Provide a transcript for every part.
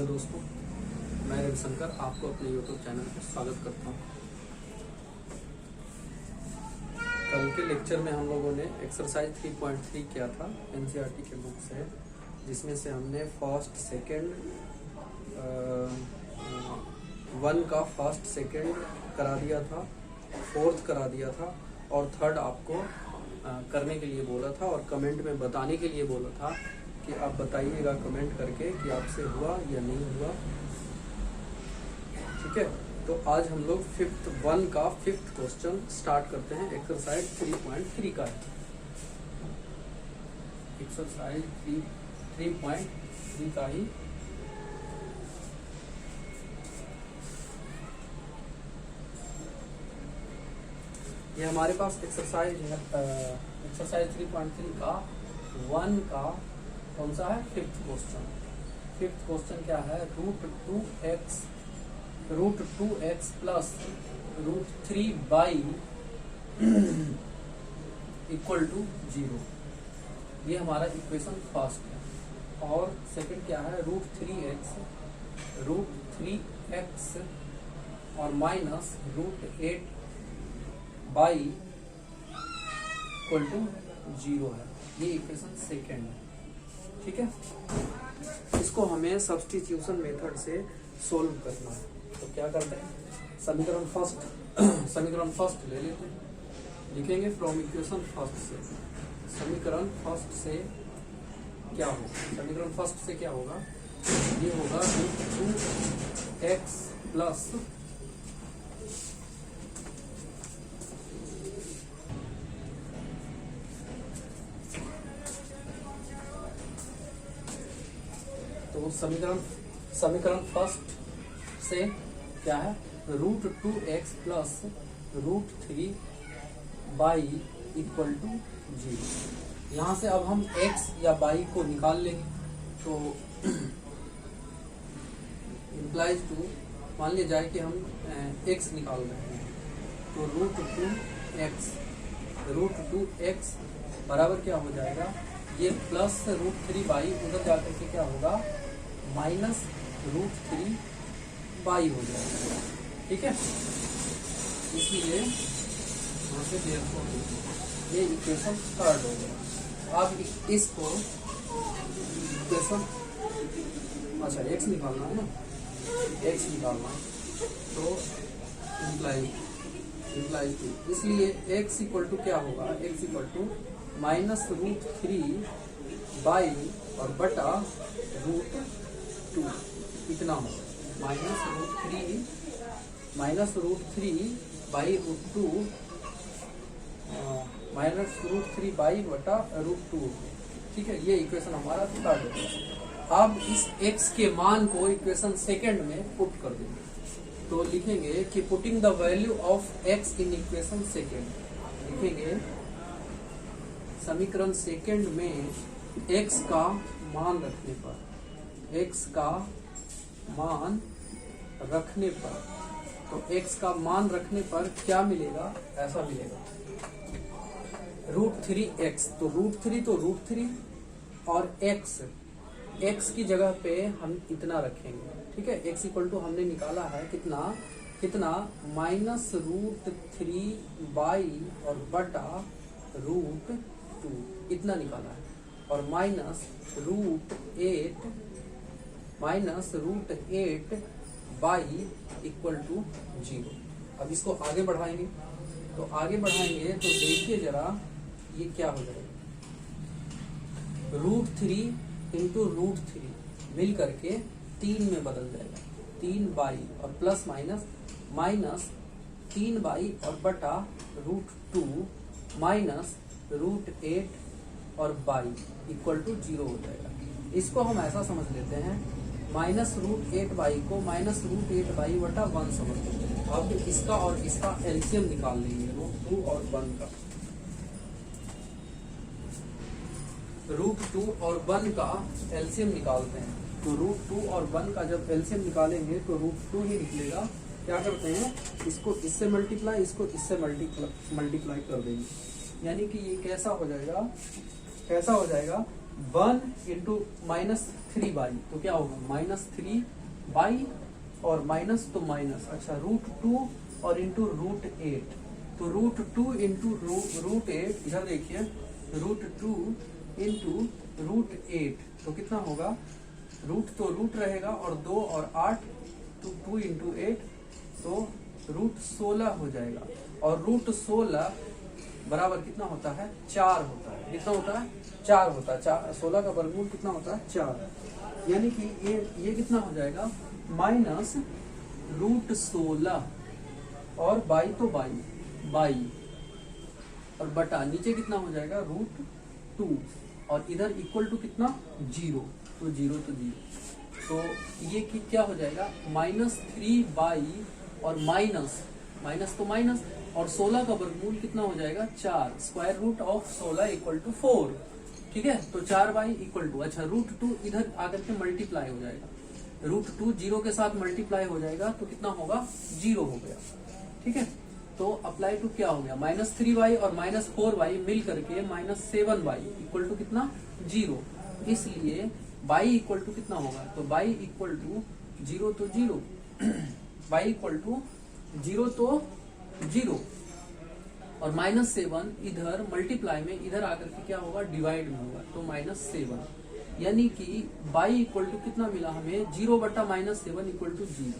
दोस्तों, मैं रविशंकर आपको अपने YouTube चैनल पर स्वागत करता हूँ। कल के लेक्चर में हम लोगों ने एक्सरसाइज 3.3 किया था NCERT के बुक से, जिसमें से हमने फर्स्ट सेकंड 1 का फर्स्ट सेकंड करा दिया था, फोर्थ करा दिया था और थर्ड आपको करने के लिए बोला था और कमेंट में बताने के लिए बोला था कि आप बताइएगा कमेंट करके कि आपसे हुआ या नहीं हुआ। ठीक है, तो आज हम लोग 1 का 5th क्वेश्चन स्टार्ट करते हैं। एक्सरसाइज 3.3 का है। एक्सरसाइज 3.3 का ही ये हमारे पास एक्सरसाइज है। एक्सरसाइज 3.3 का 1 का कौन सा है? 5th question. 5th क्वेश्चन क्या है? Root two x plus √3 y equal to 0। ये हमारा इक्वेशन फर्स्ट है। और सेकंड क्या है? √3x और माइनस √8 बाई इक्वल टू 0 है। ये इक्वेशन सेकंड है। ठीक है, इसको हमें सब्स्टिट्यूशन मेथड से सोल्व करना है। तो क्या करते हैं? समीकरण फर्स्ट ले लेते हैं। लिखेंगे फ्रॉम इक्वेशन फर्स्ट से। समीकरण फर्स्ट से क्या होगा? समीकरण फर्स्ट से क्या होगा? ये होगा √2x प्लस तो समीकरण फर्स्ट से क्या है? √2x plus √3 y equal to 0। यहाँ से अब हम x या बाई को निकाल लेंगे। तो इम्प्लाइज टू मान लिया जाए कि हम x निकाल रहे हैं, तो √2x बराबर क्या हो जाएगा? ये प्लस √3 बाई उधर जाकर के क्या होगा? माइनस √3 बाई हो जाएगा। ठीक है, इसलिए यहाँ से ये इक्वेशन थर्ड हो गया। अब इसको इक्वेशन x निकालना है ना, x निकालना है तो इम्प्लाई टू, इसलिए x इक्वल टू क्या होगा? x equal to minus √3 y और बटा √2 इतना होगा। माइनस √3 बाई √2 माइनस √3 बाई बटा √2। ठीक है, ये इक्वेशन हमारा थर्ड है। अब इस x के मान को इक्वेशन सेकंड में पुट कर देंगे। तो लिखेंगे कि putting the value of x in equation second. लिखेंगे समीकरण सेकंड में x का मान रखने पर, x का मान रखने पर, तो x का मान रखने पर क्या मिलेगा? ऐसा मिलेगा √3x, तो √3 और x की जगह पे हम इतना रखेंगे। ठीक है, x इक्वल टू हमने निकाला है कितना माइनस √3 बाई और बटा √2 इतना निकाला है, और माइनस √8 बाई इक्वल टू 0। अब इसको आगे बढ़ाएंगे, तो देखिए जरा ये क्या हो जाएगा? √3 इंटू √3 मिल करके 3 में बदल जाएगा। 3 बाई और प्लस माइनस 3 बाई और बटा √2 माइनस √8 और बाई इक्वल टू 0 हो जाएगा। इसको हम ऐसा समझ लेते हैं, माइनस √8 बाई को माइनस √8 बाई बटा 1 समझ लेते हैं। अब इसका और इसका एलसीएम निकाल लेंगे, √2 और 1 का। √2 और 1 का एलसीएम निकालते हैं। तो √2 और 1 का जब एलसीएम निकालेंगे तो √2 ही निकलेगा। क्या करते हैं? इसको इससे मल्टीप्लाई, इसको इससे मल्टीप्लाई कर देंगे। यानी कि ये कैसा हो जाएगा? 1 इंटू -3 बाई, तो क्या होगा? -3 बाई और माइनस तो माइनस, अच्छा √2 और इंटू √8, तो √2 इंटू √8, इधर देखिए √2 इंटू √8 तो कितना होगा, रूट तो रूट रहेगा और 2 और 8 तो 2 इंटू 8 तो √16 हो जाएगा, और √16 बराबर कितना होता है, 4 होता है। कितना होता है, 4 होता है। 16 का वर्गमूल कितना होता है, 4, यानी कि ये कितना हो जाएगा, माइनस √16 और बाई तो बाई और बटा नीचे कितना हो जाएगा, √2 और इधर इक्वल टू कितना, 0, तो 0 तो 0, तो ये क्या हो जाएगा, -3 बाई और माइनस तो माइनस और 16 का वर्गमूल कितना हो जाएगा, 4, square root of 16 equal to 4, ठीक है, तो 4 बाई इक्वल टू, अच्छा √2 इधर आकर के मल्टीप्लाई हो जाएगा, √2 0 के साथ मल्टीप्लाई हो जाएगा तो कितना होगा, 0 हो गया, ठीक है। तो अप्लाई टू क्या हो गया, -3y और -4y मिल करके -7y इक्वल टू कितना, 0, इसलिए y इक्वल टू कितना होगा, तो y इक्वल टू 0 तो 0 y इक्वल टू 0 तो 0 और -7 इधर मल्टीप्लाई में इधर आकर के क्या होगा, डिवाइड में होगा, तो -7, यानी कि y इक्वल टू कितना मिला हमें, 0 बटा -7 इक्वल टू 0।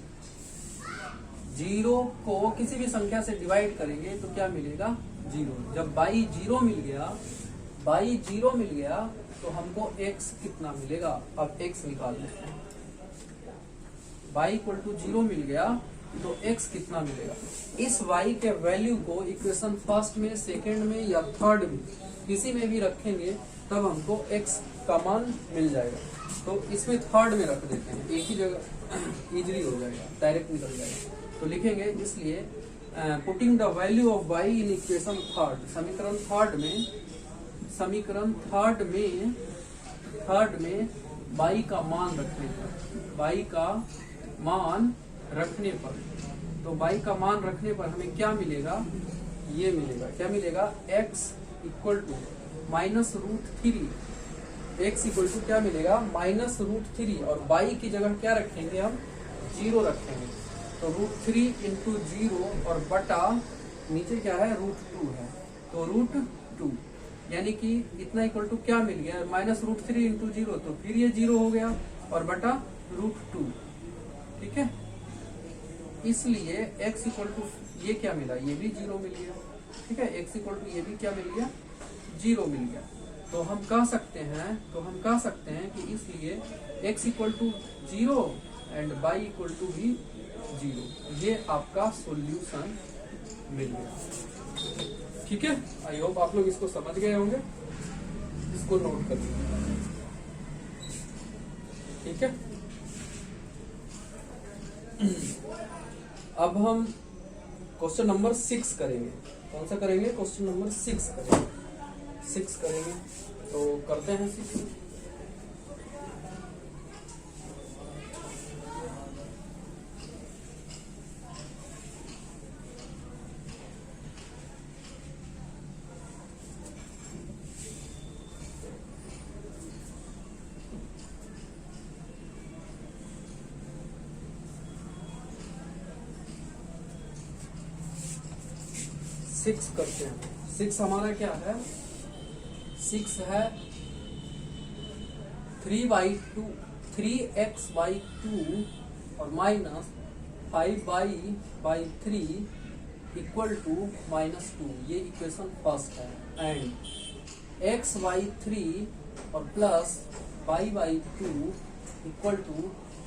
0 को किसी भी संख्या से डिवाइड करेंगे तो क्या मिलेगा, 0। जब y 0 मिल गया तो हमको x कितना मिलेगा, अब x निकाल लेते हैं, y इक्वल टू 0 मिल गया तो x कितना मिलेगा, इस y के वैल्यू को इक्वेशन फर्स्ट में, सेकंड में या थर्ड में किसी में भी रखेंगे तब हमको x का मान मिल जाएगा, तो इसमें थर्ड में रख देते हैं, एक ही जगह इजीली हो जाएगा, डायरेक्ट निकल जाएगा, तो लिखेंगे, इसलिए putting the value of y in equation third, समीकरण थर्ड में y का मान रखने पर, तो y का मान रखने पर हमें क्या मिलेगा, ये मिलेगा, क्या मिलेगा, x equal to -√3, x equal to क्या मिलेगा, -√3 और y की जगह क्या रखेंगे, हम 0 रखेंगे, तो √3 इंटू 0 और बटा नीचे क्या है, √2 है, तो √2, यानी कि इतना इक्वल टू क्या मिल गया, -√3 इंटू 0, तो फिर ये 0 हो गया और बटा √2, ठीक है, इसलिए x इक्वल टू ये क्या मिला, ये भी 0 मिल गया, ठीक है, x इक्वल टू ये भी क्या मिल गया, 0 मिल गया, तो हम कह सकते हैं कि इसलिए x equal to 0 and y equal to भी 0, ये आपका सॉल्यूशन मिल गया, ठीक है। आई होप आप लोग इसको समझ गए होंगे, इसको नोट कर लीजिए, ठीक है। अब हम क्वेश्चन नंबर 6 करेंगे, कौन सा करेंगे, क्वेश्चन नंबर 6 करेंगे, तो करते हैं 6। सिक्स करते हैं, 6 हमारा क्या है, 6 है 3x/2 और -5/3 इक्वल टू -2, ये इक्वेशन फर्स्ट है, एंड x/3 और प्लस y/2 इक्वल टू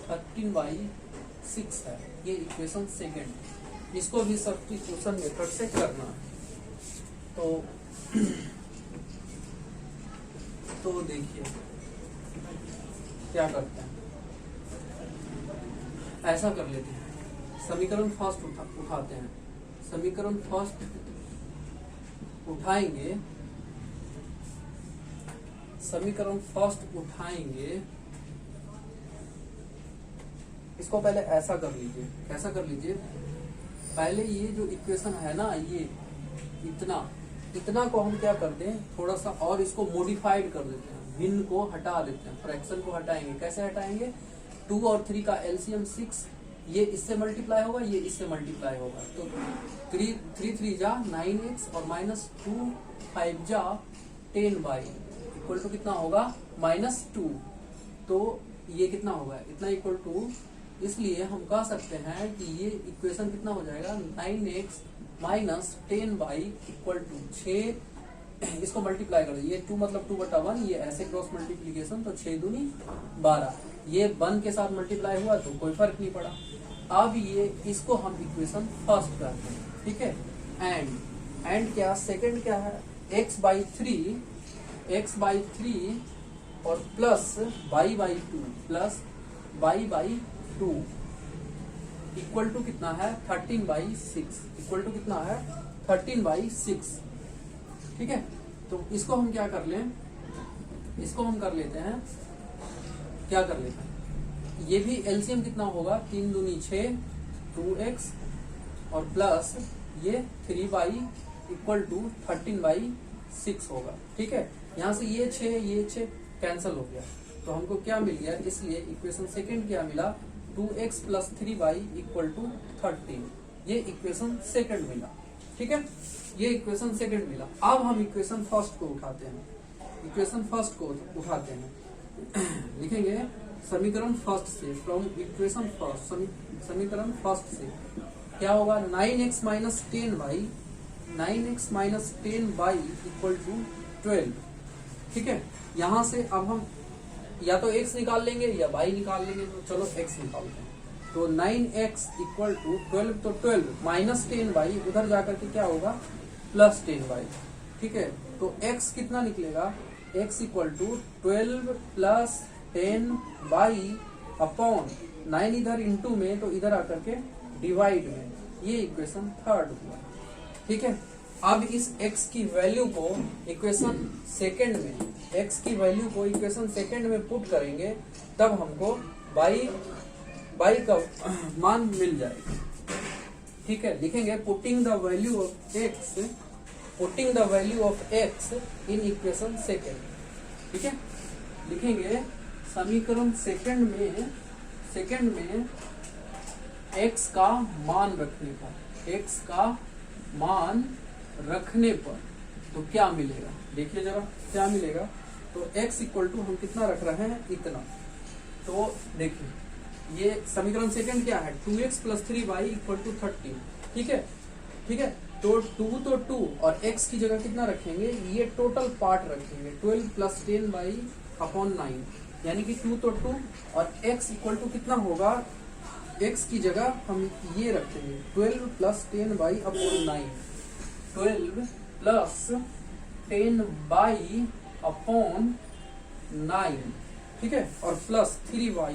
13/6 है, ये इक्वेशन सेकेंड। इसको भी सब्स्टिट्यूशन मेथड से करना है, तो देखिए क्या करते हैं, ऐसा कर लेते हैं, समीकरण फर्स्ट उठाते हैं, समीकरण फर्स्ट उठाएंगे, इसको पहले ऐसा कर लीजिए, पहले ये जो इक्वेशन है ना, ये इतना को हम क्या कर दें, थोड़ा सा और इसको मॉडिफाइड कर देते हैं, भिन्न को हटा देते हैं, फ्रैक्शन को हटाएंगे, कैसे हटाएंगे, 2 और 3 का एलसीएम 6, ये इससे मल्टीप्लाई होगा, ये इससे मल्टीप्लाई होगा, तो 3 जा 9x और -2 5 जा 10y इक्वल टू कितना होगा -2। तो ये कितना होगा, इतना इक्वल टू, इसलिए हम कह सकते हैं कि ये इक्वेशन कितना हो जाएगा 9x minus 10y equal to 6, इसको मल्टीप्लाई कर दो, ये 2 मतलब 2/1, ये ऐसे क्रॉस मल्टीप्लीकेशन, तो 6 दूनी 12, ये 1 के साथ मल्टीप्लाई हुआ तो कोई फर्क नहीं पड़ा। अब ये इसको हम इक्वेशन फर्स्ट करते हैं, ठीक है। एंड क्या सेकंड क्या है, x/3 और plus y/2 plus y/2 equal to कितना है 13/6, इक्वल टू कितना है 13/6, ठीक है। तो इसको हम क्या कर लें, इसको हम कर लेते हैं, क्या कर लेते हैं, ये भी एलसीएम कितना होगा 3 दूनी 6 2x और प्लस ये 3y इक्वल टू 13/6 होगा, ठीक है। यहाँ से ये 6 कैंसिल हो गया, तो हमको क्या मिल गया, इसलिए इक्वेशन सेकंड क्या मिला 2x plus 3y equal to 13, ये इक्वेशन सेकंड मिला, ठीक है, ये इक्वेशन सेकंड मिला। अब हम इक्वेशन फर्स्ट को उठाते हैं, इक्वेशन फर्स्ट को उठाते हैं, लिखेंगे समीकरण फर्स्ट से, फ्रॉम इक्वेशन फर्स्ट, समीकरण फर्स्ट से क्या होगा 9x minus 10y equal to 12, ठीक है। यहाँ से अब हम या तो x निकाल लेंगे या y निकाल लेंगे, तो चलो x निकालते हैं, तो 9x इक्वल टू 12, तो 12 माइनस 10y, उधर जाकर के क्या होगा प्लस 10y, ठीक है। तो x कितना निकलेगा, x equal to 12 plus 10y upon 9 इधर इंटू में, तो इधर आकर के डिवाइड में, ये इक्वेशन थर्ड हुआ, ठीक है। अब इस x की वैल्यू को इक्वेशन सेकंड में, x की वैल्यू को इक्वेशन सेकंड में पुट करेंगे, तब हमको y का मान मिल जाएगा, ठीक है। लिखेंगे putting the value of x in equation second, ठीक है। लिखेंगे समीकरण सेकंड में x का मान रखने पर, तो क्या मिलेगा, देखिए जरा क्या मिलेगा। तो x इक्वल टू हम कितना रख रहे हैं, इतना, तो देखिए ये समीकरण सेकंड क्या है 2x plus 3y equal to 13, ठीक है। तो 2 तो 2 और x की जगह कितना रखेंगे, ये टोटल पार्ट रखेंगे 12 प्लस 10y अपॉन 9, यानी कि 2 तो 2 और x इक्वल टू कितना होगा, x की जगह हम ये रखेंगे 12 plus 10y upon 9, 12 plus 10y upon 9, ठीक है, और प्लस 3y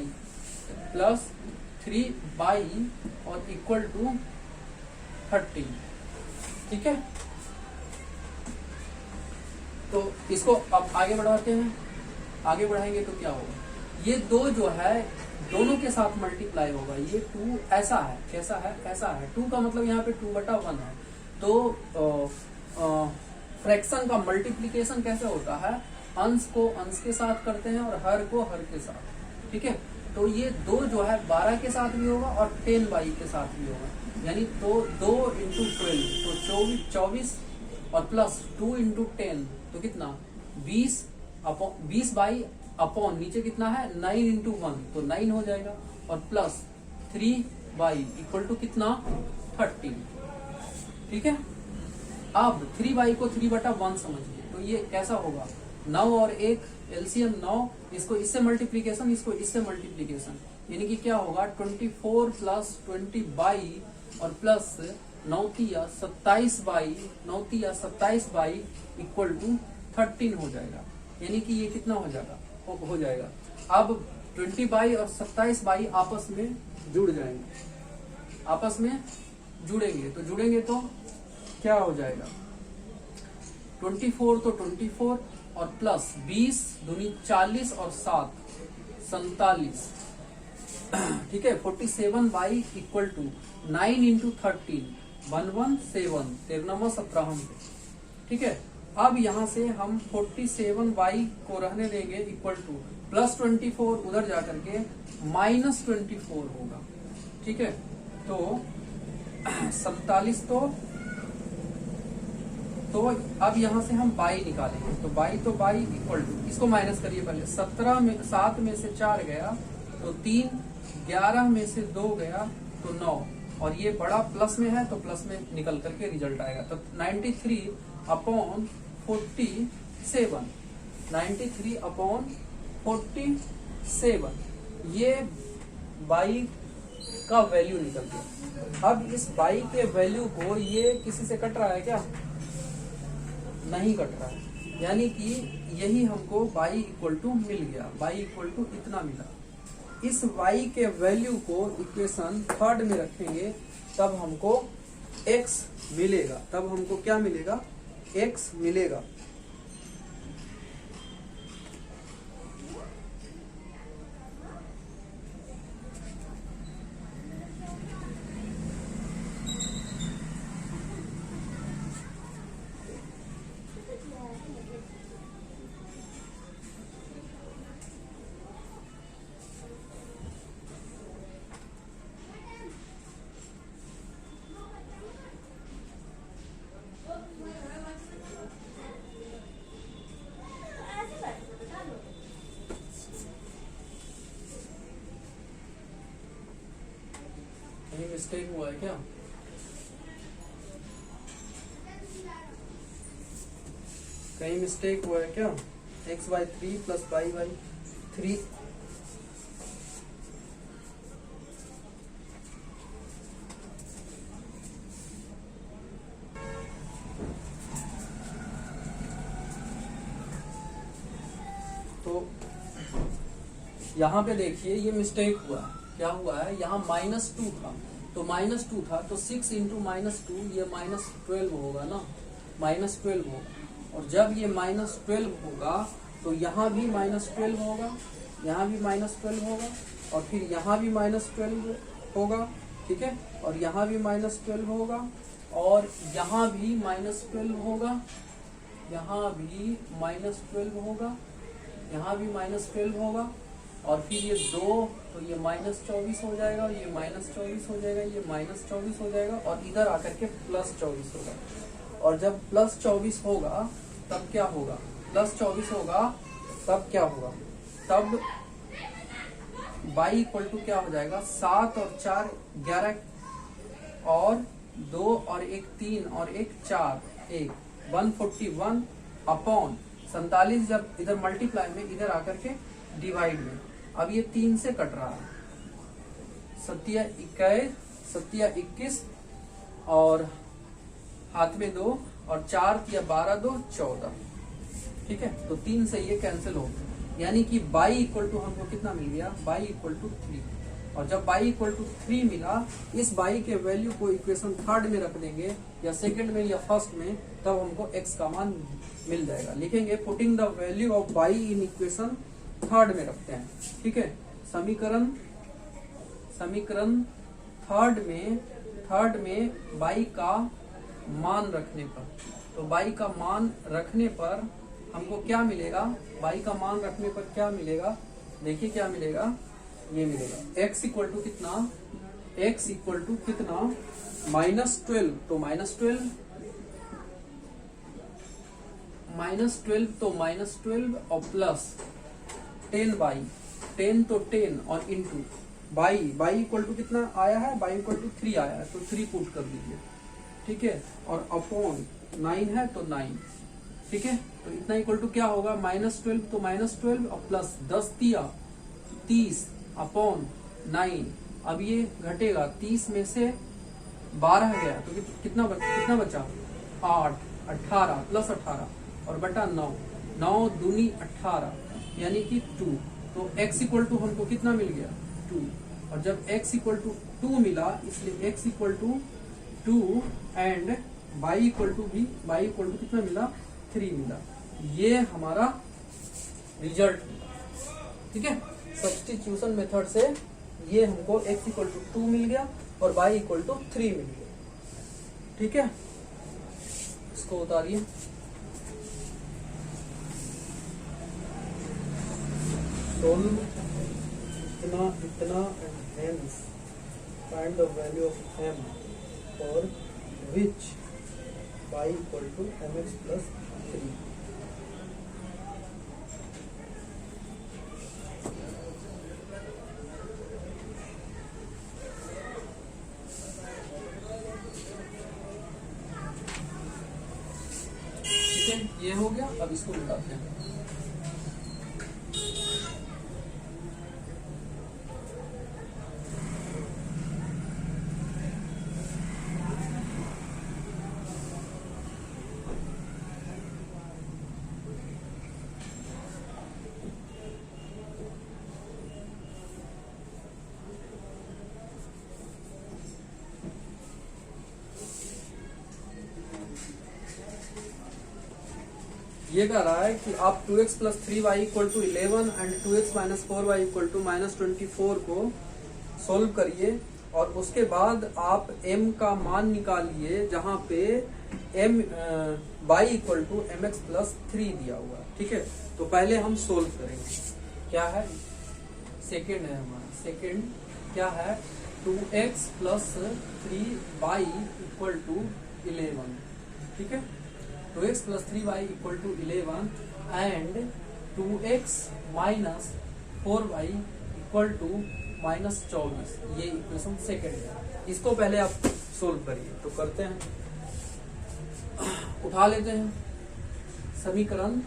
और इक्वल टू 13, ठीक है। तो इसको अब आगे बढ़ाते हैं, आगे बढ़ाएंगे तो क्या होगा, ये 2 जो है दोनों के साथ मल्टीप्लाई होगा, ये 2 ऐसा है, कैसा है, ऐसा है, 2 का मतलब यहाँ पे 2/1 है। तो फ्रैक्शन का मल्टीप्लिकेशन कैसे होता है, अंश को अंश के साथ करते हैं और हर को हर के साथ, ठीक है। तो ये 2 जो है 12 के साथ भी होगा और 10y के साथ भी होगा, यानी तो 2 × 12 तो 24 और प्लस 2 × 10 तो कितना 20y अपॉन नीचे कितना है 9 × 1 तो 9 हो जाएगा, और प्लस 3y इक्वल टू कितना 13, ठीक है। अब 3y को 3/1 समझिए, तो ये कैसा होगा 9 और 1 एलसीएम 9, इसको इससे मल्टीप्लीकेशन, इसको इससे मल्टीप्लीकेशन, यानी कि क्या होगा 24 प्लस 20y और प्लस 9 27y इक्वल टू 13 हो जाएगा, यानी कि ये कितना हो जाएगा। अब 20y और 27y आपस में जुड़ जाएंगे, आपस में जुड़ेंगे तो क्या हो जाएगा 24 तो 24 और प्लस 20 दूनी 40 और 7 47, ठीक है। 47y इक्वल टू 9 × 13 117 13 17, ठीक है। अब यहाँ से हम 47y को रहने देंगे इक्वल टू प्लस 24 उधर जाकर के माइनस 24 होगा। ठीक है, तो 47 तो अब यहां से हम बाई निकालेंगे, तो बाई इक्वल टू, इसको माइनस करिए पहले, 17 में 7 में से 4 गया तो 3, 11 में से 2 गया तो 9, और ये बड़ा प्लस में है तो प्लस में निकल करके रिजल्ट आएगा। तो 93/47, 93/47 ये बाई का वैल्यू निकल गया। अब इस बाई के वैल्यू को ये किसी से कट रहा है क्या? नहीं कट रहा है, यानी कि यही हमको बाई इक्वल टू मिल गया, बाई इक्वल टू इतना मिला। इस y के वैल्यू को इक्वेशन थर्ड में रखेंगे तब हमको x मिलेगा, तब हमको क्या मिलेगा? x मिलेगा। कहीं मिस्टेक हुआ है क्या? कहीं मिस्टेक हुआ है क्या? x/3 प्लस y/3 तो यहाँ पे देखिए ये मिस्टेक हुआ। क्या हुआ है? यहाँ -2 था, तो -2 था तो 6 इंटू -2 ये -12 होगा ना, -12 होगा। और जब ये -12 होगा तो यहाँ भी -12 होगा, यहाँ भी -12 होगा, और फिर यहाँ भी -12 होगा। ठीक है, और यहाँ भी -12 होगा, और यहाँ भी -12 होगा, यहाँ भी -12 होगा, यहाँ भी -12 होगा, और फिर ये 2 तो ये -24 हो जाएगा, ये -24 हो जाएगा, ये -24 हो जाएगा, और इधर आकर के +24 होगा। और जब +24 होगा तब क्या होगा? +24 होगा तब क्या होगा? तब बाई इक्वल टू क्या हो जाएगा? 7 और 4 11, और 2 और 1 3 और 1 4, 141/47। जब इधर मल्टीप्लाई में, इधर आकर के डिवाइड में, अब ये 3 से कट रहा है, 7 21 और हाथ में 2 और 4 12 2 14। ठीक है, तो 3 से ये कैंसिल हो गया, यानी कि बाई इक्वल टू हमको कितना मिल गया? Y equal to 3। और जब बाई इक्वल टू 3 मिला, इस बाई के वैल्यू को इक्वेशन थर्ड में रख देंगे या सेकंड में या फर्स्ट में, तब हमको x का मान मिल जाएगा। लिखेंगे putting the value of by in equation third में रखते हैं। ठीक है, समीकरण थर्ड में बाई का मान रखने पर, तो बाई का मान रखने पर हमको क्या मिलेगा? बाई का मान रखने पर क्या मिलेगा? देखिए क्या मिलेगा, ये मिलेगा x इक्वल टू कितना? x इक्वल टू कितना? -12, तो -12 तो -12 और प्लस 10/10 तो 10 और इंटू बाई इक्वल टू कितना आया है? बाई इक्वल टू 3 आया है, तो 3 पुट कर दीजिए। ठीक है, और अपॉन 9 है तो 9। ठीक है, तो इतना इक्वल टू क्या होगा? -12 तो -12 और प्लस 10 × 30 अपॉन 9। अब ये घटेगा, 30 में से 12 गया तो कितना बचा? 8, 18 प्लस 18 और बटा 9, 9 दूनी 18 यानी कि 2। तो x इक्वल टू हमको कितना मिल गया? 2। और जब x इक्वल टू 2 मिला, इसलिए x equal to 2 and y equal to कितना मिला? 3 मिला। ये हमारा रिजल्ट। ठीक है, सब्स्टिट्यूशन मेथड से ये हमको x इक्वल टू 2 मिल गया और y इक्वल टू 3 मिल गया। ठीक है, इसको उतारिए। सोल्व इतना इतना and hence find the value of m for which y equal to mx plus 3। ये हो गया। अब इसको उल्टाते हैं। ये कह रहा है कि आप 2x plus 3y equal to 11 and 2x minus 4y equal to minus 24 को सोल्व करिए और उसके बाद आप m का मान निकालिए जहां पे m y equal to mx plus 3 दिया हुआ है। ठीक है, तो पहले हम सोल्व करेंगे। क्या है, सेकेंड है हमारा। सेकेंड क्या है, 2x plus 3y equal to 11। ठीक है, 2x plus 3y equal to 11 and 2x minus 4y equal to minus 24। ये इक्वेशन सेकेंड है। इसको पहले आप सोल्व करिए। तो करते हैं, उठा लेते हैं समीकरण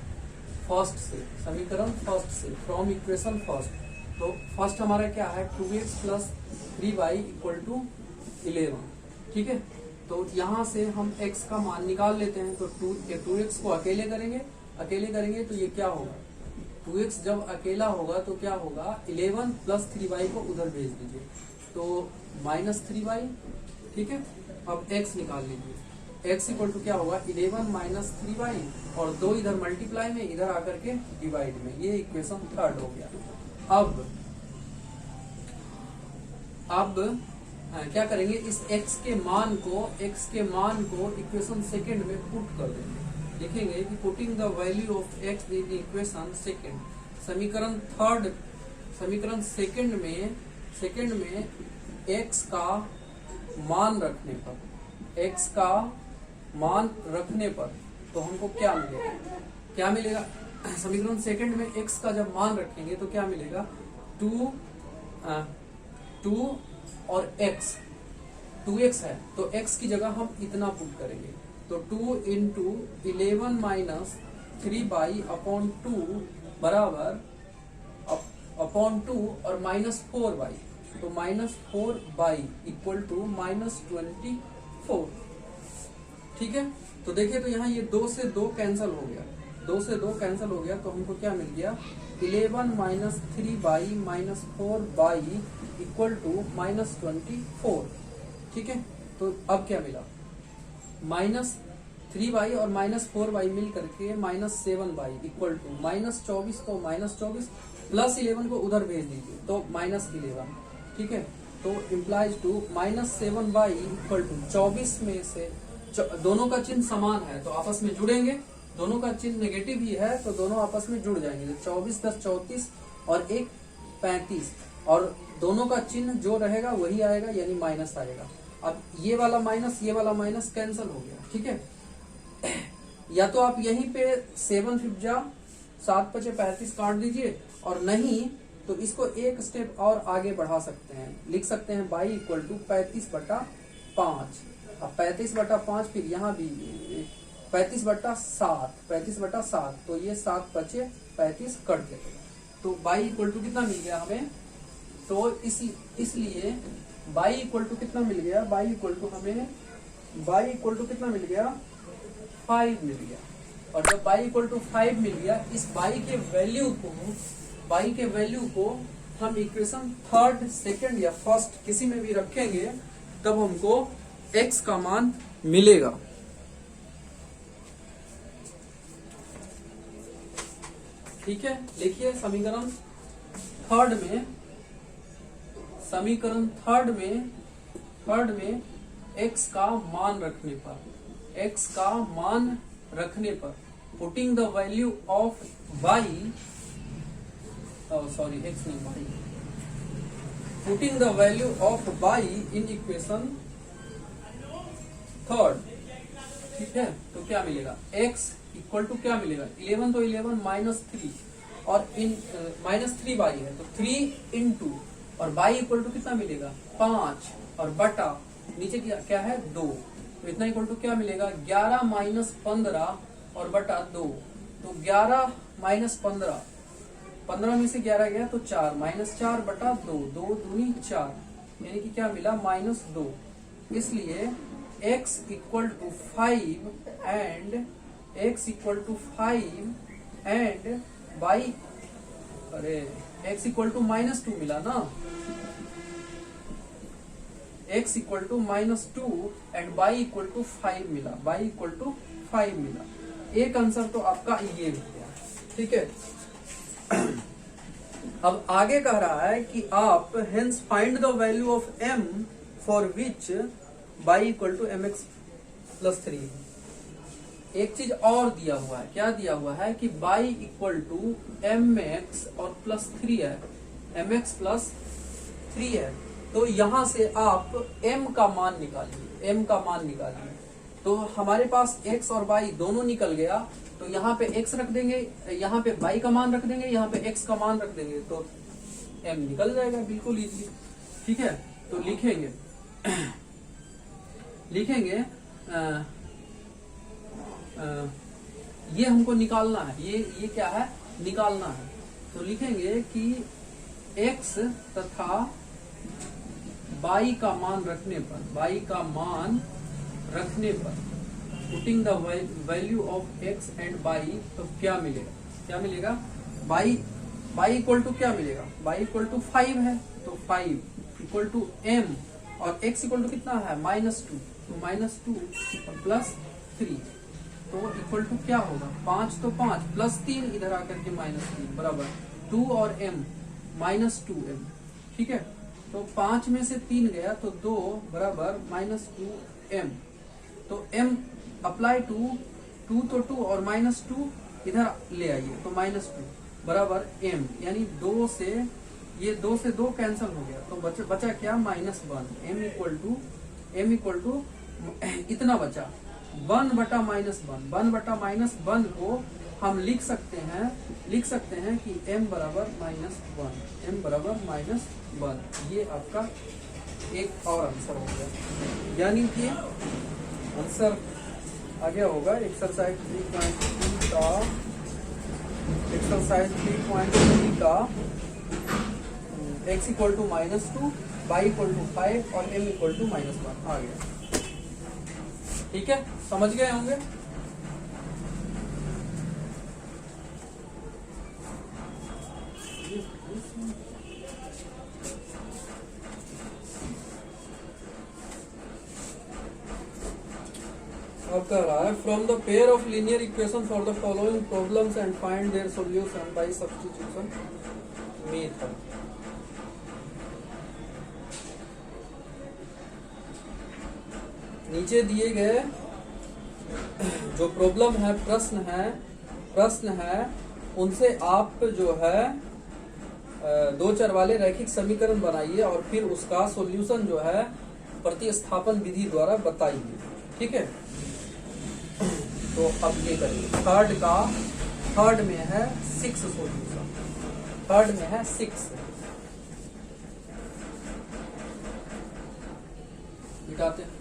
फर्स्ट से। समीकरण फर्स्ट से फ्रॉम इक्वेशन फर्स्ट। तो फर्स्ट हमारा क्या है, 2x plus 3y equal to 11। ठीक है, तो यहाँ से हम x का मान निकाल लेते हैं। तो 2x को अकेले करेंगे तो ये क्या होगा, 2x जब अकेला होगा तो क्या होगा, 11 प्लस 3y को उधर भेज दीजिए तो माइनस 3y। ठीक है, अब x निकाल लीजिए। x इक्वल टू क्या होगा, 11 माइनस 3y और 2 इधर मल्टीप्लाई में, इधर आकर के डिवाइड में। ये इक्वेशन थर्ड हो गया। अब क्या करेंगे, इस x के मान को इक्वेशन सेकेंड में पुट कर देंगे। लिखेंगे कि putting the value of x in equation second. समीकरण सेकेंड में x का मान रखने पर तो हमको क्या मिलेगा, समीकरण सेकेंड में x का जब मान रखेंगे तो क्या मिलेगा, 2 और x है तो x की जगह हम इतना पुट करेंगे। तो 2 इंटू 11 माइनस 3y अपॉन 2 बराबर अपॉन 2 और माइनस 4y। तो minus 4y equal to minus 24। ठीक है, तो देखिए तो यहाँ ये 2 से 2 कैंसिल हो गया। तो हमको क्या मिल गया, 11 minus 3y minus 4y equal to minus 24। ठीक है, तो अब क्या मिला, माइनस 3y और माइनस 4y मिल करके minus 7y equal to minus 24 को माइनस 24 प्लस 11 को उधर भेज दीजिए तो माइनस 11। ठीक है, तो implies to minus 7y equal to 24 में से दोनों का चिन्ह समान है तो आपस में जुड़ेंगे, दोनों का चिन्ह नेगेटिव ही है तो दोनों आपस में जुड़ जाएंगे। 24 + 34 और 1 35 और दोनों का चिन्ह जो रहेगा वही आएगा यानी माइनस आएगा। अब ये वाला माइनस कैंसिल हो गया। ठीक है, या तो आप यहीं पे 7 5 जा 7 5 35 काट दीजिए और नहीं तो इसको एक स्टेप और आगे बढ़ा सकते हैं, लिख सकते हैं y इक्वल टू 35/5। अब 35/5 फिर यहाँ भी 35/7 तो ये 7 5 35 कट जाएगा। तो y इक्वल टू कितना मिल गया हमें, तो इसलिए y इक्वल टू कितना मिल गया, y इक्वल टू कितना मिल गया, 5 मिल गया। और जब y इक्वल टू 5 मिल गया, इस y के वैल्यू को हम इक्वेशन थर्ड सेकंड या फर्स्ट किसी में भी रखेंगे तब हमको x का मान मिलेगा। ठीक है, लिखिए समीकरण थर्ड में x का मान रखने पर putting the value of y sorry x नहीं y, putting the value of y in equation third, ठीक है, तो क्या मिलेगा x इक्वल टू क्या मिलेगा 11, तो 11 माइनस 3 और इन माइनस 3y है तो 3 इंटू और y इक्वल टू कितना मिलेगा 5 और बटा नीचे क्या है 2, तो इतना इक्वल टू क्या मिलेगा 11 माइनस 15 और बटा 2, तो 11 माइनस 15, 15 में से 11 गया तो 4 माइनस 4 बटा 2, 2 दूनी 4, यानी कि क्या मिला -2, इसलिए x equal to 5 and x equal to 5 and y, अरे x इक्वल टू -2 मिला ना, x equal to -2 and y equal to 5 मिला, y इक्वल टू 5 मिला। एक आंसर तो आपका ये हो गया, ठीक है। अब आगे कह रहा है कि आप hence find the value of m for which y equal to mx plus 3। एक चीज और दिया हुआ है, क्या दिया हुआ है कि y इक्वल टू mx और प्लस 3 है, mx प्लस 3 है, तो यहां से आप m का मान निकालिए, m का मान निकालिए। तो हमारे पास x और y दोनों निकल गया, तो यहाँ पे x रख देंगे, यहाँ पे y का मान रख देंगे, यहाँ पे x का मान रख देंगे, तो m निकल जाएगा बिल्कुल इजी, ठीक है। तो लिखेंगे लिखेंगे ये हमको निकालना है, ये क्या है निकालना है, तो लिखेंगे कि x तथा y का मान रखने पर, y का मान रखने पर putting the value of x and y, तो क्या मिलेगा, क्या मिलेगा y इक्वल टू क्या मिलेगा, y इक्वल टू 5 है, तो 5 इक्वल टू m और x इक्वल टू कितना है -2, तो -2 और प्लस 3, तो इक्वल टू क्या होगा 5, तो 5 प्लस 3 इधर आकर के -3 बराबर 2 और m -2m, ठीक है। तो 5 में से 3 गया तो 2 बराबर -2m, तो m अप्लाई टू 2 तो 2 और -2 इधर ले आइए, तो -2 बराबर m, यानी 2 से ये 2 से 2 कैंसिल हो गया, तो बचा क्या -1, m इक्वल टू इतना बचा 1 बटा -1, 1 बटा -1 को हम लिख सकते हैं कि m बराबर -1, m बराबर -1, ये आपका एक और आंसर हो गया, यानी कि आंसर आ गया होगा एक्सरसाइज 3.3 का, एक्सरसाइज 3.3 का x equal to -2, y equal to 5 और m इक्वल टू -1 आ गया, ठीक है, समझ गए होंगे। अब कह रहा है from the pair of linear equation for the following problems and find their solution bye substitution method. नीचे दिए गए जो प्रॉब्लम है, प्रश्न है उनसे आप जो है 2 चर वाले रैखिक समीकरण बनाइए और फिर उसका सॉल्यूशन जो है प्रतिस्थापन विधि द्वारा बताइए, ठीक है। तो अब ये करिए, थर्ड में है 6 सॉल्यूशन, थर्ड में है 6, मिटाते हैं।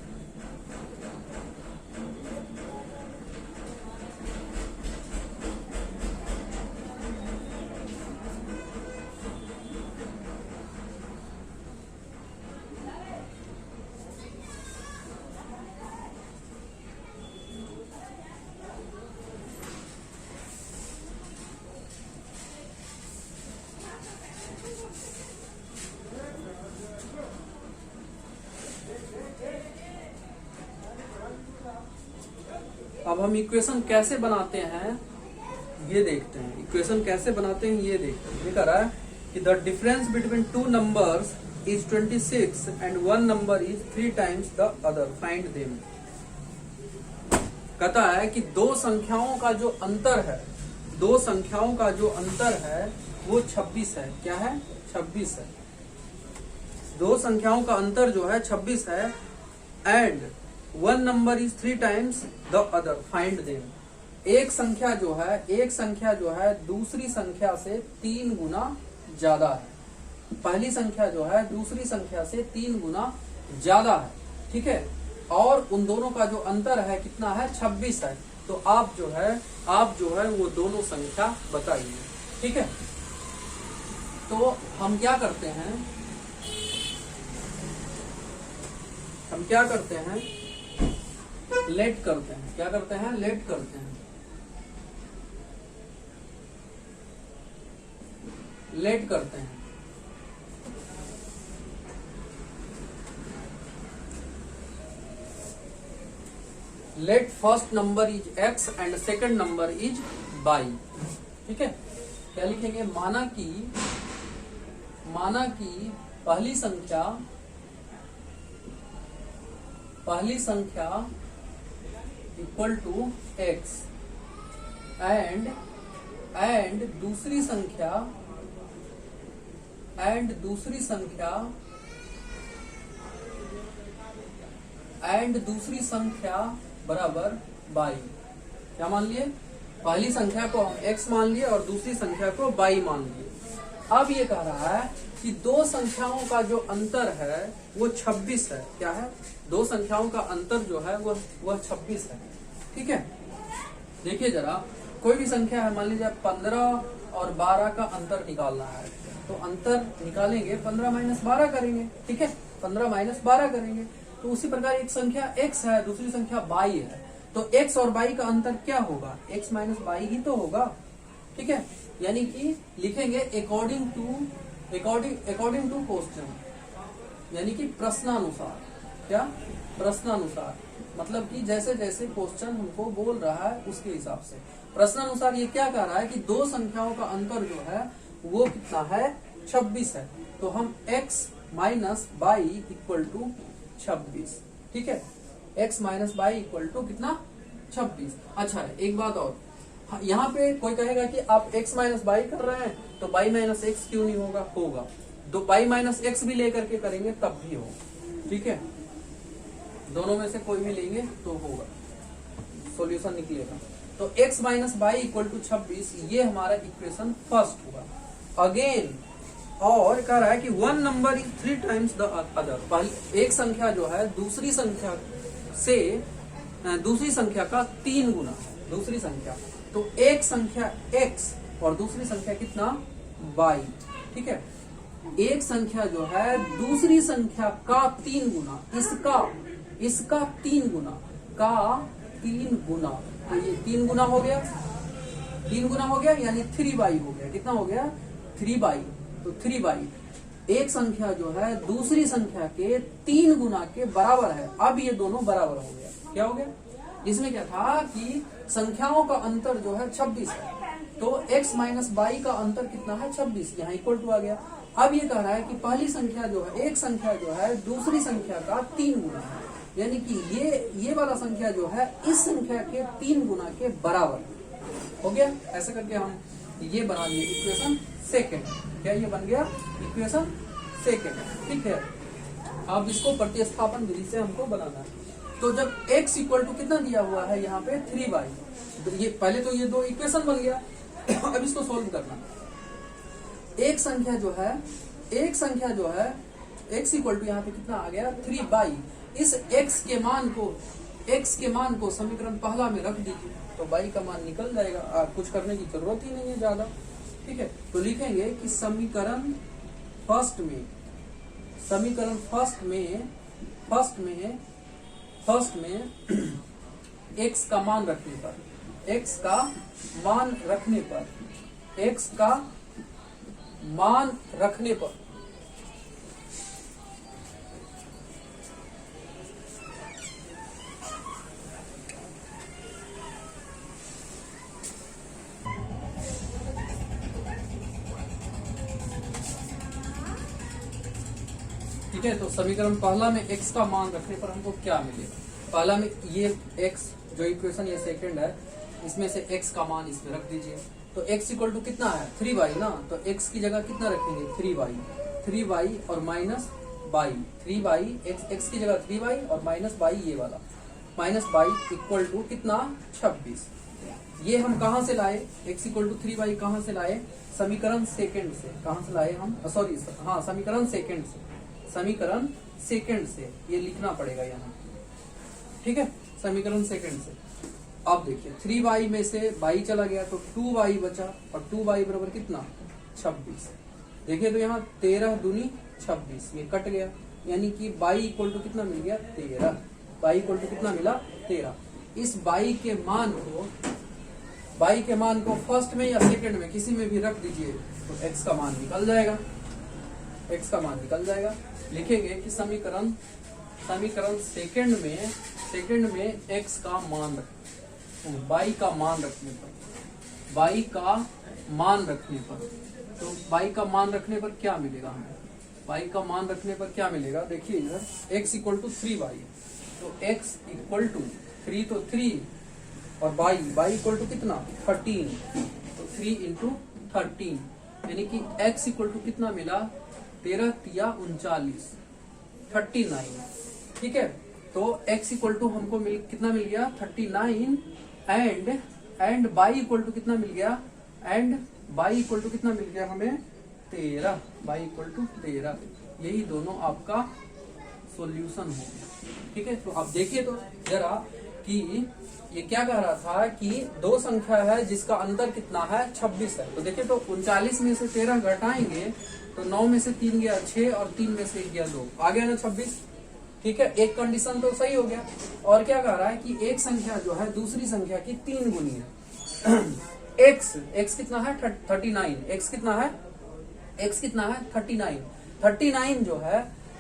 अब हम इक्वेशन कैसे बनाते हैं ये देखते हैं, इक्वेशन कैसे बनाते हैं ये देखते हैं। ये कह रहा है कि the difference between 2 numbers is 26 and 1 number is 3 times the other, find them. कहता है कि 2 संख्याओं का जो अंतर है, 2 संख्याओं का जो अंतर है वो 26 है। क्या है? 26 है। दो संख्याओं का अंतर जो है 26 है। And one number is 3 times the other, find them. एक संख्या जो है दूसरी संख्या से 3 गुना ज्यादा है। पहली संख्या जो है दूसरी संख्या से 3 गुना ज्यादा है, ठीक है। और उन दोनों का जो अंतर है कितना है? 26 है। तो आप जो है वो दोनों संख्या बताइए, ठीक है। तो हम क्या करते हैं, लेट करते हैं। क्या करते हैं? लेट करते हैं। लेट करते हैं। Let first number is x and second number is y, ठीक है। क्या लिखेंगे? माना कि पहली संख्या इक्वल टू x एंड दूसरी संख्या बराबर y। क्या मान लिए? पहली संख्या को हम x मान लिए और दूसरी संख्या को y मान लिए। अब ये कह रहा है कि दो संख्याओं का जो अंतर है वो 26 है। क्या है? दो संख्याओं का अंतर जो है वह 26 है, ठीक है। देखिए जरा, कोई भी संख्या है, मान लीजिए 15 और 12 का अंतर निकालना है, तो अंतर निकालेंगे 15 माइनस 12 करेंगे, ठीक है। 15 माइनस 12 करेंगे। तो उसी प्रकार एक संख्या x है, दूसरी संख्या y है, तो x और y का अंतर क्या होगा? x माइनस y ही तो होगा, ठीक है। यानी कि लिखेंगे अकॉर्डिंग टू क्वेश्चन, यानी कि प्रश्नानुसार। क्या? प्रश्नानुसार, मतलब कि जैसे जैसे क्वेश्चन हमको बोल रहा है उसके हिसाब से। प्रश्नानुसार ये क्या कह रहा है कि दो संख्याओं का अंतर जो है वो कितना है? 26 है। तो हम x minus y equal to 26, ठीक है। x minus y equal to कितना? 26। अच्छा है, एक बात और, यहाँ पे कोई कहेगा कि आप x माइनस y कर रहे हैं तो y माइनस x क्यों नहीं होगा? होगा। तो y माइनस x भी लेकर के करेंगे तब भी होगा, ठीक है। दोनों में से कोई भी लेंगे तो होगा, सॉल्यूशन निकलेगा। तो x minus y equal to 26, ये हमारा इक्वेशन फर्स्ट हुआ। अगेन, और कह रहा है कि one number is 3 times the other. एक संख्या जो है दूसरी संख्या का 3 गुना है। दूसरी संख्या, तो एक संख्या x और दूसरी संख्या कितना? y, ठीक है। एक संख्या जो है दूसरी संख्या का 3 गुना, इसका 3 गुना का 3 गुना, तो ये 3 गुना हो गया, 3 गुना हो गया, यानी 3y हो गया। कितना हो गया? 3y। तो 3y एक संख्या जो है दूसरी संख्या के 3 गुना के बराबर है। अब ये दोनों बराबर हो गया। क्या हो गया? इसमें क्या था कि संख्याओं का अंतर जो है 26 है, तो x माइनस y का अंतर कितना है? 26। यहाँ इक्वल टू आ गया। अब ये कह रहा है कि पहली संख्या जो है, एक संख्या जो है दूसरी संख्या का 3 गुना है, यानी कि ये वाला संख्या जो है इस संख्या के 3 गुना के बराबर हो गया। ऐसा करके हम ये बना दिए इक्वेशन सेकेंड। क्या ये बन गया? इक्वेशन सेकेंड, ठीक है। अब इसको प्रतिस्थापन विधि से हमको बनाना है। तो जब x इक्वल टू कितना दिया हुआ है यहाँ पे? 3y, तो ये पहले तो ये दो इक्वेशन बन गया। अब इसको सोल्व करना। एक संख्या जो है x इक्वल टू यहाँ पे कितना आ गया? 3y। इस x के मान को समीकरण पहला में रख दीजिए, तो y का मान निकल जाएगा। कुछ करने की जरूरत ही नहीं है ज्यादा, ठीक है। तो लिखेंगे कि समीकरण फर्स्ट में x का मान रखने पर ठीक है। तो समीकरण पहला में x का मान रखने पर हमको क्या मिलेगा? पहला में ये x जो इक्वेशन ये सेकंड है, इसमें से x का मान इसमें रख दीजिए, तो x इक्वल टू कितना है 3y ना, तो x की जगह कितना रखेंगे 3y और माइनस y, 3y x की जगह 3y और माइनस y ये वाला, माइनस y इक्वल टू कितना 26। ये हम कहाँ से लाए, x इक्वल टू 3y कहाँ से लाए, समीकरण सेकंड से। कहाँ से लाए हम, सॉरी हाँ समीकरण सेकंड से, समीकरण सेकंड से ये लिखना पड़ेगा यहाँ, ठीक है, समीकरण सेकंड से। अब देखिए 3y में से y चला गया तो 2y बचा, और 2y बराबर कितना 26। देखिए तो यहाँ 13 दूनी 26, ये कट गया, यानी कि y इक्वल टू कितना मिल गया 13, y इक्वल टू कितना मिला 13। इस y के मान को फर्स्ट में या सेकंड में किसी में भी रख दीजिए तो x का मान निकल जाएगा, x का मान निकल जाएगा। लिखेंगे कि समीकरण सेकंड में x का मान y का मान रखने पर, y का मान रखने पर, तो y का मान रखने पर क्या मिलेगा हमें, y का मान रखने पर क्या मिलेगा, देखिए इधर x इक्वल टू 3y, तो x इक्वल टू 3 तो 3 और y इक्वल टू कितना 13, तो 3 इंटू 13, यानी कि x इक्वल टू कितना मिला 13 तिया 39, 39, ठीक है। तो x इक्वल टू हमको कितना मिल गया 39, एंड y इक्वल टू कितना मिल गया, एंड y इक्वल टू कितना मिल गया हमें 13, y इक्वल टू 13, यही दोनों आपका सॉल्यूशन हो गया, ठीक है। तो आप देखिए तो जरा कि ये क्या कह रहा था कि दो संख्या है जिसका अंतर कितना है 26 है, तो देखिए तो 39 में से 13 घटाएंगे तो 9 में से 3 गया 6 और 3 में से 1 गया 2, आ गया ना 26, ठीक है। एक कंडीशन तो सही हो गया। और क्या कह रहा है कि एक संख्या जो है दूसरी संख्या की 3 गुनी है। x कितना है 39, x कितना है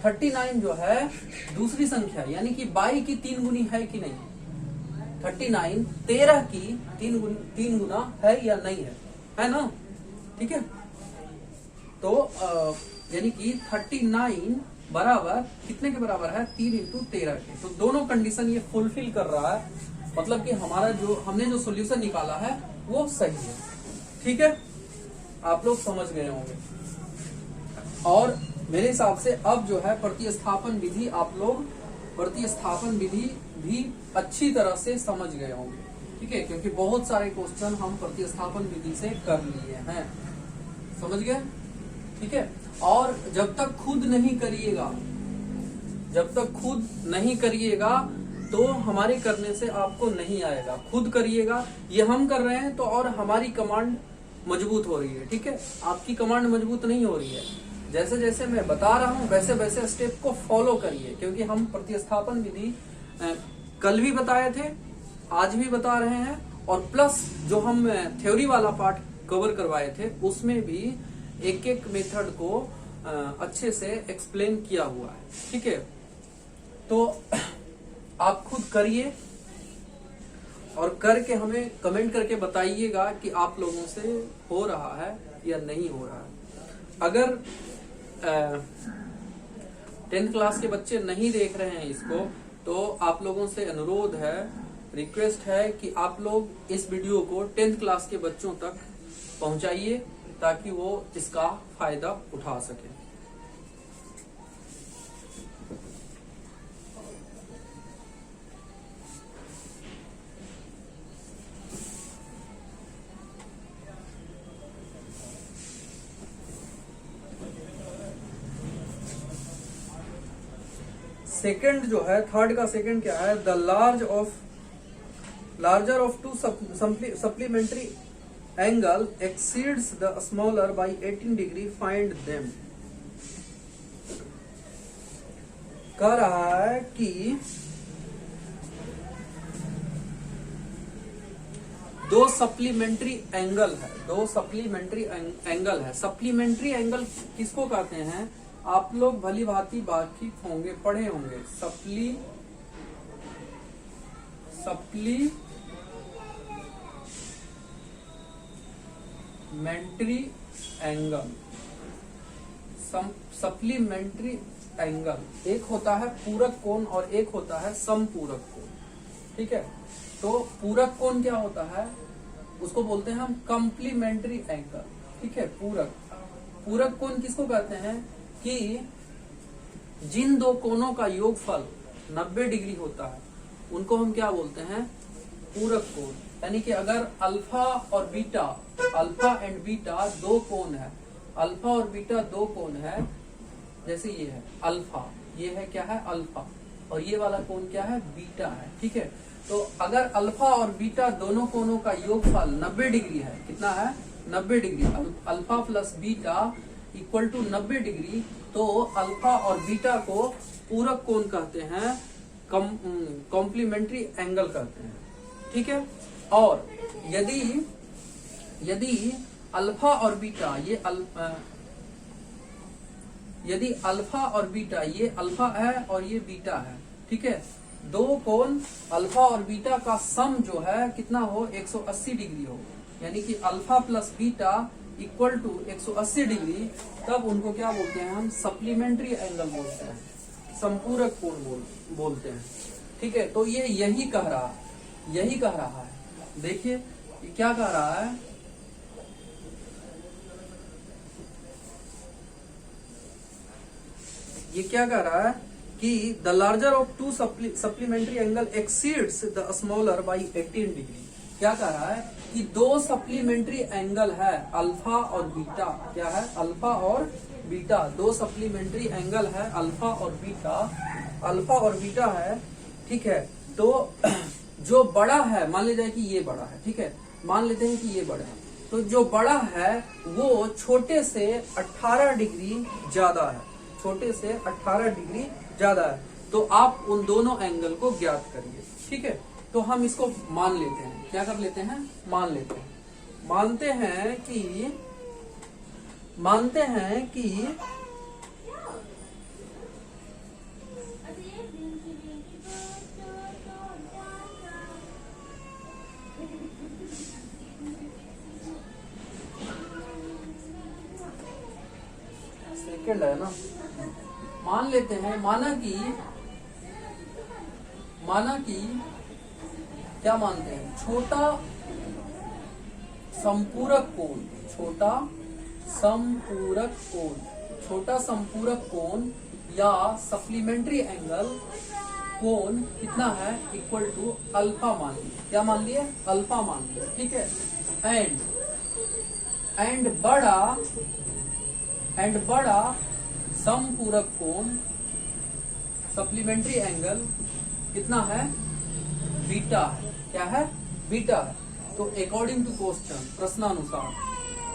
39 जो है दूसरी संख्या, यानी कि y की 3 गुनी है कि नहीं, 39 13 की 3 गुना है या नहीं है ना, ठीक है। तो यानी कि 39 बराबर कितने के बराबर है 3 इंटू 13 के, तो दोनों कंडीशन ये फुलफिल कर रहा है, मतलब कि हमारा हमने जो सोल्यूशन निकाला है वो सही है, ठीक है। आप लोग समझ गए होंगे। और मेरे हिसाब से अब जो है प्रतिस्थापन विधि, आप लोग प्रतिस्थापन विधि भी अच्छी तरह से समझ गए होंगे, ठीक है, क्योंकि बहुत सारे क्वेश्चन हम प्रतिस्थापन विधि से कर लिए हैं, समझ गए, ठीक है। और जब तक खुद नहीं करिएगा तो हमारे करने से आपको नहीं आएगा, खुद करिएगा। ये हम कर रहे हैं तो और हमारी कमांड मजबूत हो रही है, ठीक है, आपकी कमांड मजबूत नहीं हो रही है। जैसे जैसे मैं बता रहा हूं वैसे वैसे स्टेप को फॉलो करिए, क्योंकि हम प्रतिस्थापन विधि कल भी बताए थे, आज भी बता रहे हैं, और प्लस जो हम थ्योरी वाला पार्ट कवर करवाए थे उसमें भी एक एक मेथड को अच्छे से एक्सप्लेन किया हुआ है, ठीक है। तो आप खुद करिए और करके हमें कमेंट करके बताइएगा कि आप लोगों से हो रहा है या नहीं हो रहा है। अगर 10th क्लास के बच्चे नहीं देख रहे हैं इसको, तो आप लोगों से अनुरोध है, रिक्वेस्ट है कि आप लोग इस वीडियो को 10th क्लास के बच्चों तक पहुंचाइए ताकि वो इसका फायदा उठा सके। सेकंड जो है, थर्ड का सेकंड क्या है, the larger of to supplementary angle exceeds the smaller by 18 degree, find them. कह रहा है कि दो सप्लीमेंट्री एंगल है, सप्लीमेंट्री एंगल किसको कहते हैं, आप लोग भली भांति वाकिफ होंगे, पढ़े होंगे। सप्लीमेंट्री एंगल एक होता है पूरक कोण और एक होता है समपूरक कोण, ठीक है। तो पूरक कोण क्या होता है, उसको बोलते हैं हम कॉम्प्लीमेंट्री एंगल। ठीक है, पूरक। पूरक कोण किसको कहते हैं कि जिन दो कोणों का योगफल 90 डिग्री होता है उनको हम क्या बोलते हैं, पूरक कोण। यानी कि अगर अल्फा और बीटा, अल्फा एंड बीटा दो कोण है, अल्फा और बीटा दो कोण है, जैसे ये है अल्फा, ये है क्या है अल्फा, और ये वाला कोण क्या है बीटा है। ठीक है, तो अगर अल्फा और बीटा दोनों कोणों का योगफल 90 डिग्री है, कितना है 90 degree, alpha plus beta equal to 90 degree, तो अल्फा और बीटा को पूरक कोण कहते हैं, कॉम्प्लीमेंट्री एंगल कहते हैं। ठीक है, और यदि अल्फा और बीटा यदि अल्फा और बीटा, ये अल्फा है और ये बीटा है, ठीक है, दो कोण अल्फा और बीटा का सम जो है कितना हो 180 डिग्री हो, यानी कि alpha plus beta equal to 180 degree, तब उनको क्या बोलते हैं हम, सप्लीमेंट्री एंगल बोलते हैं, संपूरक कोण बोलते हैं। ठीक है, तो ये यही कह रहा है। देखिए ये क्या कह रहा है, ये क्या कह रहा है कि the larger of to supplementary angle exceeds the smaller by 18 degree. क्या कह रहा है कि दो सप्लीमेंट्री एंगल है अल्फा और बीटा, क्या है अल्फा और बीटा, दो सप्लीमेंट्री एंगल है अल्फा और बीटा है। ठीक है, तो जो बड़ा है, मान लीजिए कि ये बड़ा है, ठीक है, मान लेते हैं कि ये बड़ा है, तो जो बड़ा है वो छोटे से 18 डिग्री ज्यादा है, छोटे से 18 डिग्री ज्यादा है, तो आप उन दोनों एंगल को ज्ञात करिए। ठीक है, तो हम इसको मान लेते हैं, क्या कर लेते हैं, मानते हैं कि सेकंड है ना, मान लेते हैं, माना कि क्या मानते हैं, छोटा संपूरक कोण या सप्लीमेंट्री एंगल कोण कितना है, इक्वल टू अल्फा मान लिया, क्या मान लिया, अल्फा मान लिया। ठीक है, एंड बड़ा समपूरक कोण सप्लीमेंट्री एंगल कितना है, बीटा है, क्या है, बीटा है। तो अकॉर्डिंग टू क्वेश्चन,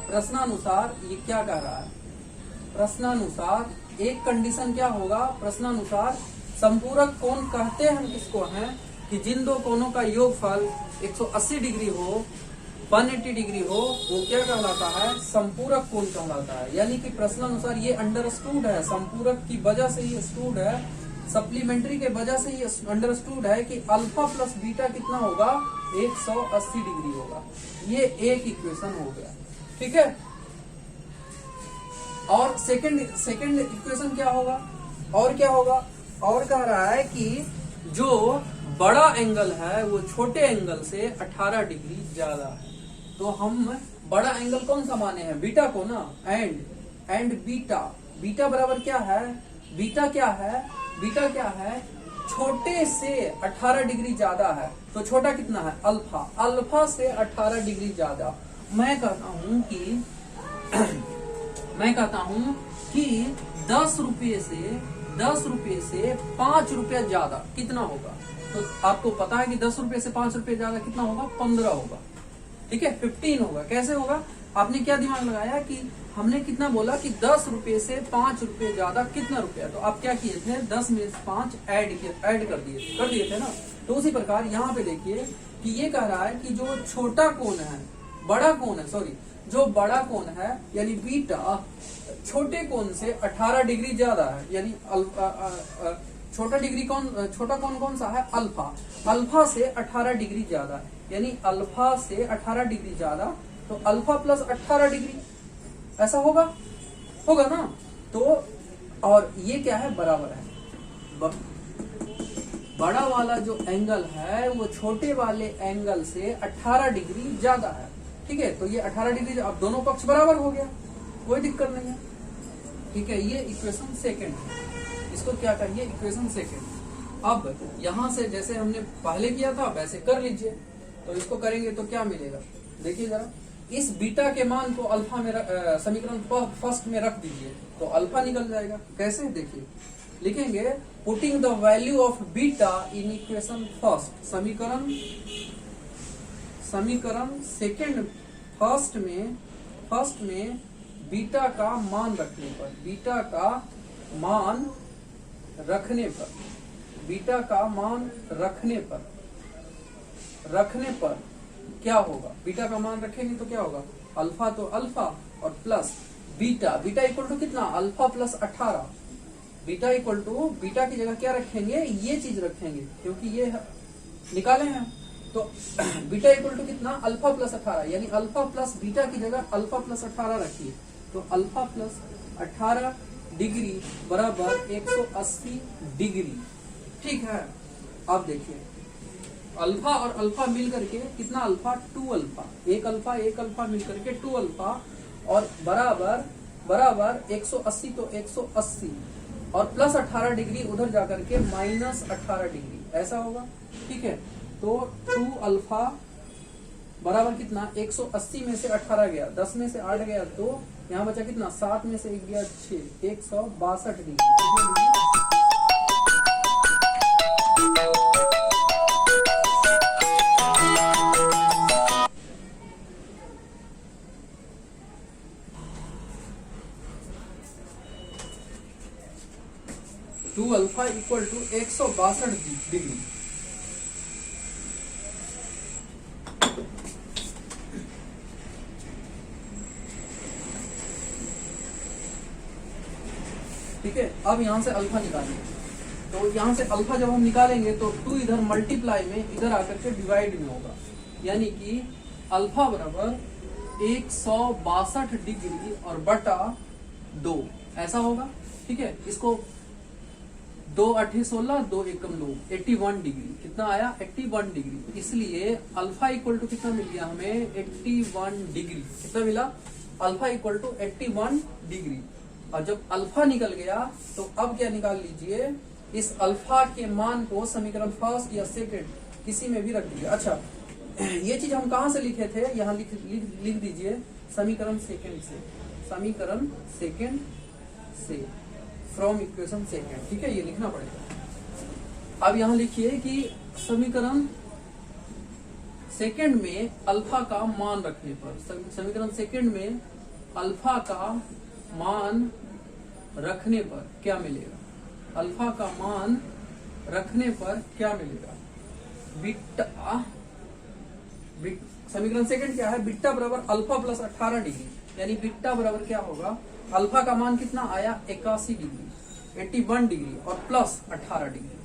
प्रश्नानुसार ये क्या कह रहा है, प्रश्नानुसार एक कंडीशन क्या होगा, प्रश्नानुसार संपूरक कोण कहते हम किसको हैं कि जिन दो कोणों का योगफल 180 डिग्री हो, 180 डिग्री हो, वो क्या कहलाता है, संपूरक कोण कहलाता है। यानी कि प्रश्नानुसार ये अंडरस्टूड है, संपूरक की वजह से ये स्टूड है, सप्लीमेंट्री के वजह से ये अंडरस्टूड है कि अल्फा प्लस बीटा कितना होगा, 180 डिग्री होगा। ये एक इक्वेशन हो गया। ठीक है, और सेकंड इक्वेशन क्या होगा, और क्या होगा, और कह रहा है कि जो बड़ा एंगल है वो छोटे एंगल से 18 डिग्री ज्यादा है। तो हम बड़ा एंगल कौन सा माने हैं, बीटा को ना, एंड बीटा बराबर क्या है, बीटा क्या है, छोटे से 18 डिग्री ज्यादा है, तो छोटा कितना है, अल्फा से 18 डिग्री ज्यादा। मैं कहता हूं कि 10 रुपये से 5 रुपया ज्यादा कितना होगा, तो आपको पता है कि 10 रुपये से 5 रुपये ज्यादा कितना होगा, 15 होगा। ठीक है, 15 होगा। कैसे होगा, आपने क्या दिमाग लगाया कि हमने कितना बोला कि 10 रुपये से 5 रुपये ज्यादा कितना रुपया, तो आप क्या किए थे, 10 में से 5 ऐड कर दिए थे ना। तो उसी प्रकार यहाँ पे देखिए कि ये कह रहा है कि जो छोटा कोण है, जो बड़ा कोण है यानी बीटा, छोटे कोण से 18 डिग्री ज्यादा है, यानी छोटा कोण कौन सा है, अल्फा से 18 डिग्री ज्यादा, यानी अल्फा से 18 डिग्री ज्यादा, तो अल्फा प्लस 18 डिग्री ऐसा होगा ना। तो और ये क्या है, बराबर है, बड़ा वाला जो एंगल है वो छोटे वाले एंगल से 18 डिग्री ज्यादा है। ठीक है, तो ये 18 डिग्री, अब दोनों पक्ष बराबर हो गया, कोई दिक्कत नहीं है। ठीक है, ये इक्वेशन सेकंड है, इसको क्या करिए, इक्वेशन सेकंड। अब यहां से जैसे हमने पहले किया था वैसे कर लीजिए, तो इसको करेंगे तो क्या मिलेगा, देखिए जरा, इस बीटा के मान को अल्फा में समीकरण फर्स्ट में रख दीजिए तो अल्फा निकल जाएगा। कैसे, देखिए लिखेंगे, putting the value of beta in equation first, समीकरण सेकंड फर्स्ट में बीटा का मान रखने पर, बीटा का मान रखने पर क्या होगा, बीटा का मान रखेंगे तो क्या होगा, अल्फा तो अल्फा और प्लस बीटा इक्वल टू कितना, alpha plus 18। Beta equal to, beta की जगह क्या रखेंगे, ये चीज रखेंगे क्योंकि ये निकाले हैं, तो बीटा इक्वल टू कितना, अल्फा प्लस 18, यानी अल्फा प्लस बीटा की जगह अल्फा प्लस 18 रखिए, तो अल्फा प्लस 18 डिग्री बराबर 180 डिग्री। ठीक है, अब देखिए अल्फा और अल्फा मिल करके कितना अल्फा, 2 अल्फा, एक अल्फा मिल करके 2 अल्फा और बराबर 180, तो 180 और प्लस 18 डिग्री उधर जाकर के माइनस 18 डिग्री, ऐसा होगा। ठीक है, तो 2 अल्फा बराबर कितना, 180 में से 18 गया, 10 में से 8 गया, तो यहाँ बचा कितना, 7 में से 1 गया 6, 162 degree. 2 alpha equal to 162 degree. ठीक है, अब यहां से अल्फा निकालेंगे, तो यहां से अल्फा जब हम निकालेंगे तो 2 इधर मल्टीप्लाई में इधर आकर के डिवाइड में होगा, यानी कि अल्फा बराबर 162 डिग्री और बटा 2 ऐसा होगा। ठीक है, इसको 2 8 16, 2 1 2, 81 डिग्री, कितना आया, 81 डिग्री। इसलिए अल्फा इक्वल टू कितना मिल गया हमें, 81 डिग्री। कितना मिला, अल्फा इक्वल टू 81 डिग्री। और जब अल्फा निकल गया तो अब क्या निकाल लीजिए, इस अल्फा के मान को समीकरण फर्स्ट या सेकंड किसी में भी रख दीजिए। अच्छा, ये चीज हम कहां से लिखे थे, यहाँ लिख दीजिए, समीकरण सेकंड से फ्रॉम इक्वेशन सेकंड। ठीक है, ये लिखना पड़ेगा। अब यहां लिखिए कि समीकरण सेकंड में अल्फा का मान रखने पर, समीकरण सेकंड में अल्फा का मान रखने पर क्या मिलेगा, अल्फा का मान रखने पर क्या मिलेगा, बीटा, समीकरण सेकंड क्या है, बीटा बराबर अल्फा प्लस 18 डिग्री, यानी बीटा बराबर क्या होगा, अल्फा का मान कितना आया, 81 डिग्री, 81 डिग्री और प्लस 18 डिग्री।